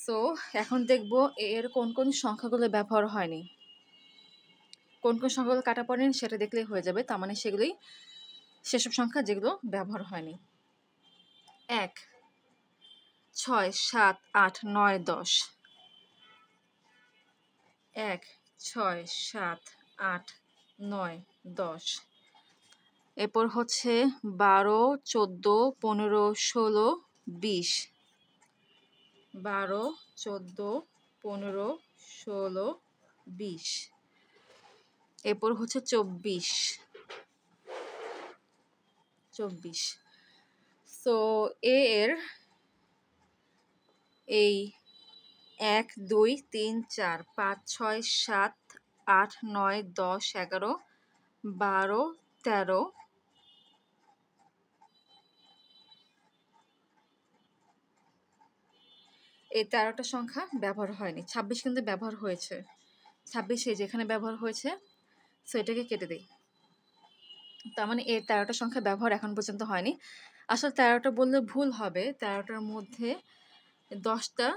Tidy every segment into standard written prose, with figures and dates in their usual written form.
So এখন দেখব এর কোন কোন সংখ্যাগুলো ব্যবহার হয়নি, কোন কোন সংখ্যাগুলো কাটা পড়েনি সেটা দেখলেই হয়ে যাবে। তার মানে সেগুলোই সেসব সংখ্যা যেগুলো ব্যবহার হয়নি। 1, 6, 7, 8, 9, 10। 1, 6, 7, 8, 9, 10। এরপর হচ্ছে 12, 14, 15, 16, 20। 12, 14, 15, 16, 20। এরপর হচ্ছে 24। সো এর এই 1, 2, 3, 4, 5, 6, 7, 8, 9, 10, 11, 12, 13, এই 13টা সংখ্যা ব্যবহার হয়নি। 26 কিন্তু ব্যবহার হয়েছে। 26 এই যেখানে ব্যবহার হয়েছে, সো এটাকে কেটে দিই। তার মানে এই 13টা সংখ্যা ব্যবহার এখন পর্যন্ত হয়নি। আসলে 13টা বললে ভুল হবে। 13টার মধ্যে 10টা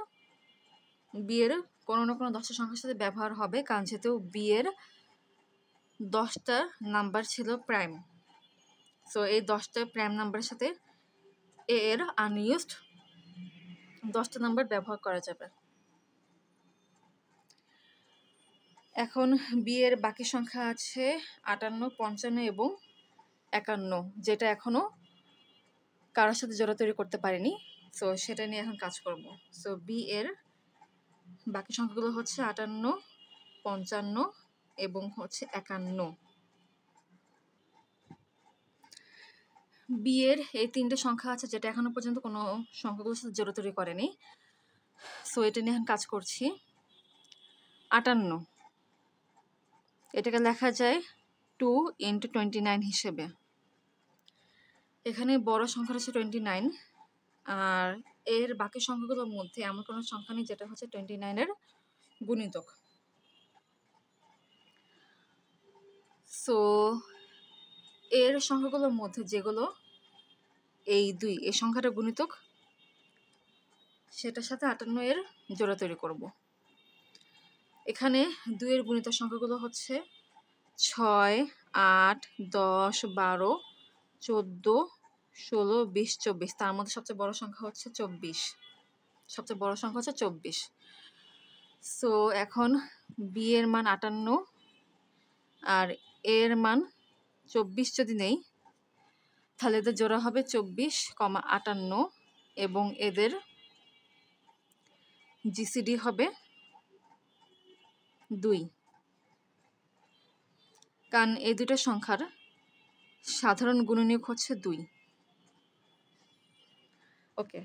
বিয়ের কোনো না কোনো 10টা সংখ্যার সাথে ব্যবহার হবে, কারণ যেহেতু বিয়ের 10টা নাম্বার ছিল প্রাইম। সো এই 10টা প্রাইম নাম্বারের সাথে এর আনইউজড 10টা নাম্বার ব্যবহার করা যাবে। এখন বিয়ের বাকি সংখ্যা আছে 58, 55 এবং 51, যেটা এখনো কারোর সাথে জোড়া তৈরি করতে পারিনি। সো সেটা নিয়ে এখন কাজ করব। সো বি এর বাকি সংখ্যাগুলো হচ্ছে 58, 55 এবং হচ্ছে 51। বি এর এই 3টে সংখ্যা আছে যেটা এখনো পর্যন্ত কোনো সংখ্যাগুলোর সাথে জোড়া তৈরি করেনি। সো এটা নিয়ে এখন কাজ করছি। 58 এটাকে লেখা যায় 2 × 29 হিসেবে। এখানে বড় সংখ্যা হচ্ছে 29, আর এর বাকি সংখ্যাগুলোর মধ্যে এমন কোনো সংখ্যা নেই যেটা হচ্ছে 29-এর গুণিতক। সো এর সংখ্যাগুলোর মধ্যে যেগুলো এই 2 এই সংখ্যাটা গুণিতক, সেটার সাথে 58 এর জোড়া তৈরি করব। এখানে 2 এর গুণিতক সংখ্যাগুলো হচ্ছে 6, 8, 10, 12, 14, 16, 20, 24। তার মধ্যে সবচেয়ে বড় সংখ্যা হচ্ছে 24। সবচেয়ে বড় সংখ্যা হচ্ছে 24। সো এখন বি এর মান 58 আর এর মান 24 যদি নেই, তাহলে এদের জোড়া হবে 24, 58 এবং এদের জিসিডি হবে 2, কারণ এই দুটো সংখ্যার সাধারণ গুণনীয়ক হচ্ছে 2। ওকে,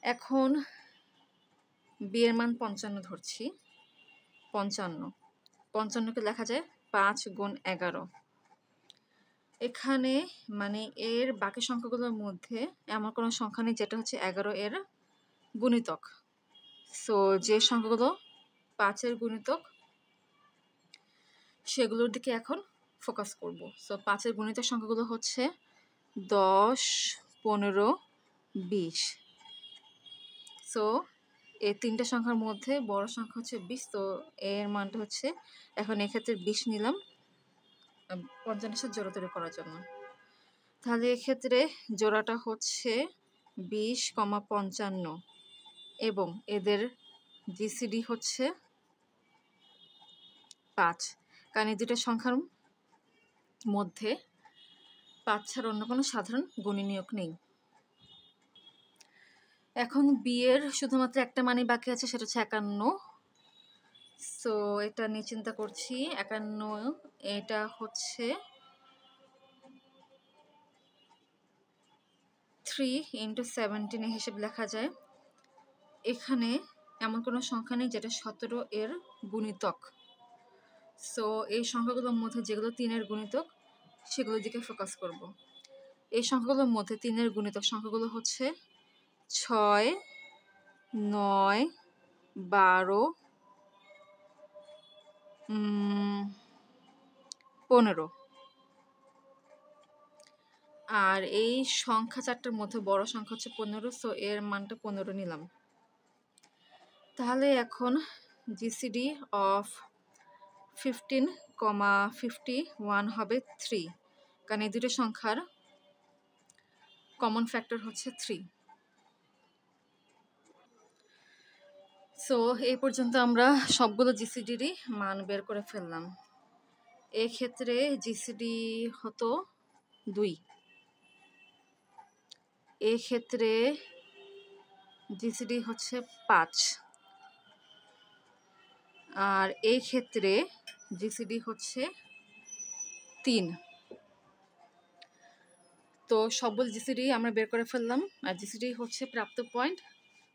এখন বি এর মান 55 ধরছি। 55কে লেখা যায় 5 × 11। এখানে মানে এর বাকি সংখ্যাগুলোর মধ্যে এমন কোনো সংখ্যা নেই যেটা হচ্ছে 11 এর গুণিতক। সো যে সংখ্যাগুলো 5 এর গুণিতক সেগুলোর দিকে এখন ফোকাস করব। সো 5 এর গুণিতক সংখ্যাগুলো হচ্ছে 10, 15, 20। সো এই 3টে সংখ্যার মধ্যে বড় সংখ্যা হচ্ছে 20। তো এর মানটা হচ্ছে, এখন এক্ষেত্রে 20 নিলাম 55 সাথে জোড়া তৈরি করার জন্য। তাহলে এক্ষেত্রে জোড়াটা হচ্ছে 20, 55 এবং এদের জিসিডি হচ্ছে 5, কারণ এই দুটো সংখ্যার মধ্যে 5 ছাড়া অন্য কোনো সাধারণ গুণনীয়ক নেই। এখন বি এর শুধুমাত্র একটা মানই বাকি আছে, সেটা হচ্ছে 51। সো এটা নিয়ে চিন্তা করছি। 51 এটা হচ্ছে 3 × 17 হিসেবে লেখা যায়। এখানে এমন কোনো সংখ্যা নেই যেটা 17 এর গুণিতক। সো এই সংখ্যাগুলোর মধ্যে যেগুলো 3 এর গুণিতক সেগুলোর দিকে ফোকাস করব। এই সংখ্যাগুলোর মধ্যে 3 এর গুণিতক সংখ্যাগুলো হচ্ছে 6, 9, 12, 15। আর এই সংখ্যা চারটার মধ্যে বড় সংখ্যা হচ্ছে 15, সো এর মানটা 15 নিলাম। তাহলে এখন জিসিডি অফ 15,51 হবে 3, কারণ এই দুটো সংখ্যার কমন ফ্যাক্টর হচ্ছে 3। সো এই পর্যন্ত আমরা সবগুলো জিসিডিরই মান বের করে ফেললাম। এক্ষেত্রে জিসিডি হতো 2, এক্ষেত্রে জিসিডি হচ্ছে 5, আর এই ক্ষেত্রে জিসিডি হচ্ছে 3। তো সবগুলো জিসিডি আমরা বের করে ফেললাম, আর জিসিডি হচ্ছে প্রাপ্ত পয়েন্ট।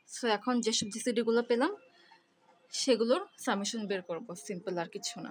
সো এখন যেসব জিসিডিগুলো পেলাম সেগুলোর সামেশন বের করবো, সিম্পল, আর কিছু না।